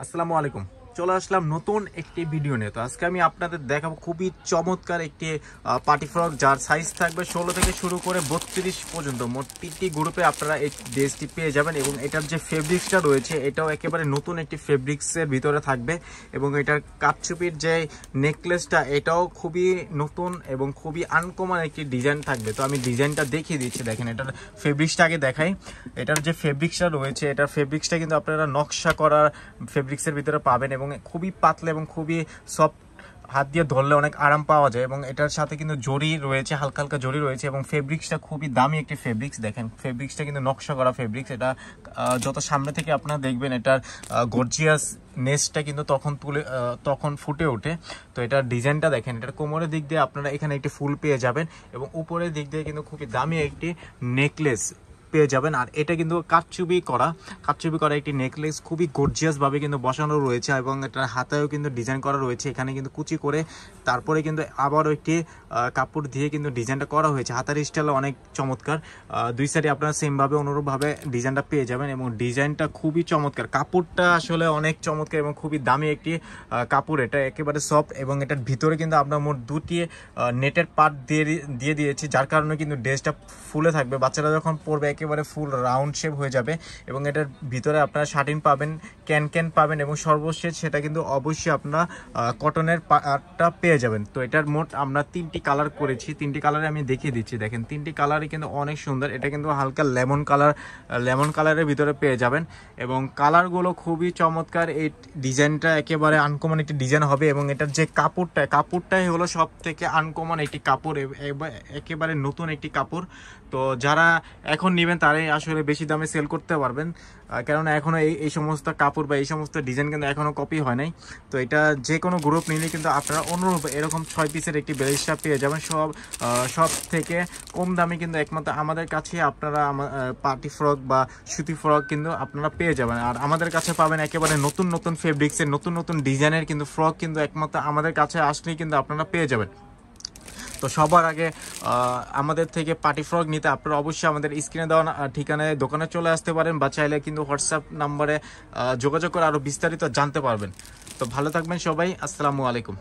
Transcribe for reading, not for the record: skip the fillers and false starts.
আসসালামু আলাইকুম। চলে আসলাম নতুন একটি ভিডিও নিয়ে। তো আজকে আমি আপনাদের দেখাবো খুবই চমৎকার একটি পার্টি ফ্রক, যার সাইজ থাকবে 16 থেকে শুরু করে 32 পর্যন্ত। মোট 3টি গ্রুপে আপনারা এই ড্রেসটি পেয়ে যাবেন এবং এটার যে ফেব্রিক্সটা রয়েছে এটাও একেবারে নতুন একটি ফেব্রিক্সের ভিতরে থাকবে এবং এটার কাটচুপির যে নেকলেসটা এটাও খুবই নতুন এবং খুবই আনকমন একটি ডিজাইন থাকবে। তো আমি ডিজাইনটা দেখিয়ে দিচ্ছি, দেখেন এটার ফেব্রিক্সটা আগে দেখাই। এটার যে ফেব্রিক্সটা রয়েছে এটার ফেব্রিক্সটা কিন্তু আপনারা নকশা করা ফেব্রিক্সের ভিতরে পাবেন এবং খুবই পাতলা এবং খুবই সফট, হাত দিয়ে ধরলে অনেক আরাম পাওয়া যায় এবং এটার সাথে কিন্তু জরি রয়েছে, হালকা হালকা জরি রয়েছে এবং ফেব্রিক্সটা খুবই দামি একটি ফেব্রিক্স। দেখেন ফেব্রিক্সটা কিন্তু নকশা করা ফেব্রিক্স। এটা যত সামনে থেকে আপনারা দেখবেন এটার গর্জিয়াস নেসটা কিন্তু তখন ফুটে ওঠে। তো এটার ডিজাইনটা দেখেন, এটার কোমরের দিক দিয়ে আপনারা এখানে একটি ফুল পেয়ে যাবেন এবং উপরের দিক দিয়ে কিন্তু খুবই দামি একটি নেকলেস পেয়ে যাবেন। আর এটা কিন্তু কাটচুপি করা একটি নেকলেস, খুবই গর্জিয়াস ভাবে কিন্তু বসানো রয়েছে এবং এটার হাতেও কিন্তু ডিজাইন করা রয়েছে। এখানে কিন্তু কুচি করে তারপরে কিন্তু আবারও একটি কাপড় দিয়ে কিন্তু ডিজাইনটা করা হয়েছে। হাতার স্টাইল অনেক চমৎকার, দুই সাইডে আপনারা সেমভাবে অনুরূপভাবে ডিজাইনটা পেয়ে যাবেন এবং ডিজাইনটা খুবই চমৎকার। কাপড়টা আসলে অনেক চমৎকার এবং খুবই দামি একটি কাপড়। এটা একেবারে সফট এবং এটার ভিতরে কিন্তু আমরা মোট দুটি নেটের পার্ট দিয়ে দিয়েছি, যার কারণে কিন্তু ড্রেসটা ফুলে থাকবে। বাচ্চারা যখন পরবে একেবারে ফুল রাউন্ড শেপ হয়ে যাবে এবং এটার ভিতরে আপনারা শার্টিন পাবেন, ক্যান পাবেন এবং সর্বশেষ সেটা কিন্তু অবশ্যই আপনারা কটনের পার্টটা পেয়ে যাবেন। তো এটার মোট আমরা 3টি কালার করেছি, 3টি কালারে আমি দেখিয়ে দিচ্ছি। দেখেন 3টি কালারই কিন্তু অনেক সুন্দর। এটা কিন্তু হালকা লেমন কালারের ভিতরে পেয়ে যাবেন এবং কালারগুলো খুবই চমৎকার। এই ডিজাইনটা একেবারে আনকমন একটি ডিজাইন হবে এবং এটার যে কাপড়টাই হলো সব থেকে আনকমন একটি কাপড়, একেবারে নতুন একটি কাপড়। তো যারা এখন নেবেন তারাই আসলে বেশি দামে সেল করতে পারবেন, কেননা এখনো এই সমস্ত কাপড় বা এই সমস্ত ডিজাইন কিন্তু এখনো কপি হয় নাই। তো এটা যে কোনো গ্রুপ নিলে কিন্তু আপনারা অনুরূপ এরকম 6 পিসের একটি ব্লেজার পেয়ে যাবেন সব থেকে কম দামে। কিন্তু একমাত্র আমাদের কাছে আপনারা পার্টি ফ্রক বা সুতি ফ্রক কিন্তু আপনারা পেয়ে যাবেন। আর আমাদের কাছে পাবেন একেবারে নতুন ফেব্রিক্সের নতুন ডিজাইনের কিন্তু ফ্রক কিন্তু একমাত্র আমাদের কাছে আসলেই কিন্তু আপনারা পেয়ে যাবেন। তো সবার আগে আমাদের থেকে পার্টি ফ্রক নিতে আপনারা অবশ্যই আমাদের স্ক্রিনে দেওয়া ঠিকানায় দোকানে চলে আসতে পারেন বা চাইলে কিন্তু হোয়াটসঅ্যাপ নাম্বারে যোগাযোগ করে আরও বিস্তারিত জানতে পারবেন। তো ভালো থাকবেন সবাই, আসসালামু আলাইকুম।